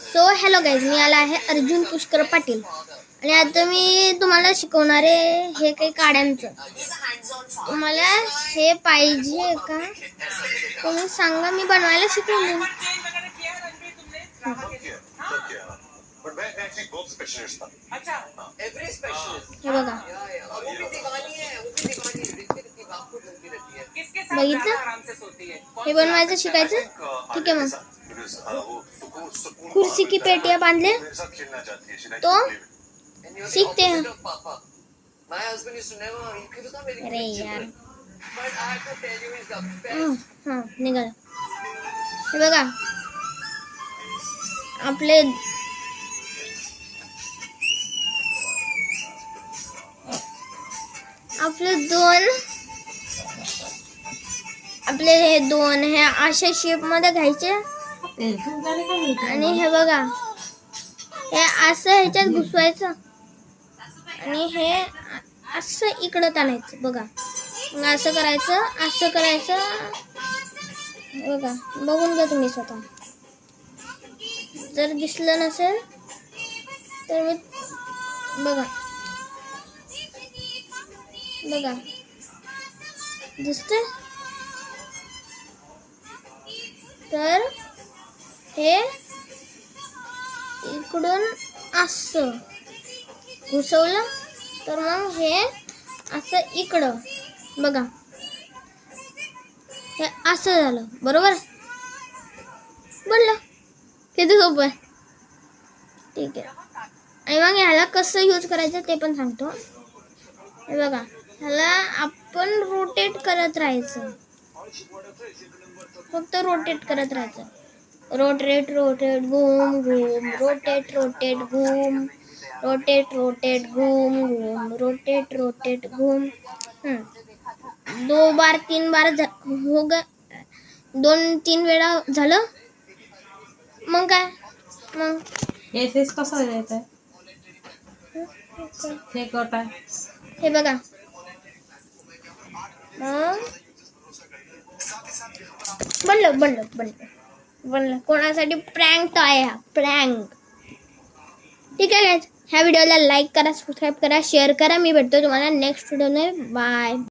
So hello guys, मी आला आहे अर्जुन पुष्कर पाटील आणि आता मी तुम्हाला शिकवणार आहे हे काही काड्यांचं. तुम्हाला हे पाहिजे का तुम्ही सांगा, मी बनवायला शिकवून. हे बघा, बघितलं, हे बनवायचं शिकायचं. ठीक आहे, मग कुर्सी की पेटियां बांधले तो सीखते हैं. अरे यार, हाँ निघाल. हे बघा, आपले हे दोन हे अशा शेप मध्ये घ्यायचे आणि हे बघा, हे असं ह्याच्यात घुसवायचं आणि हे असं इकडं ताणायचं. बघा, मग असं करायचं. बघा, बघून घ्या तुम्ही स्वतः. जर दिसलं नसेल तर मी बघा दिसतंय. तर हे इकडून असं घुसवलं तर मग हे असं इकडं. बघा, हे असं झालं. बरोबर बनलं. किती सोपं आहे. ठीक आहे. आणि मग ह्याला कसं यूज करायचं ते पण सांगतो. हे बघा, ह्याला आपण रोटेट करत राहायचं, फक्त रोटेट करत राहायचं. रोटेट घूम घूम, रोटेट घूम, रोटेट घूम, रोटेट घूम. 2 बार 3 बार हो गए, 2-3 वेळा झालं. मग काय, मग हे फेस कसं द्यायचं हे कटा. हे बघा, बनलं. कोणासाठी प्रँक आहे हा, प्रँक. ठीक आहे गाइस, ह्या व्हिडिओला लाईक करा, सबस्क्राईब करा, शेअर करा. मी भेटतो तुम्हाला नेक्स्ट व्हिडिओने. बाय.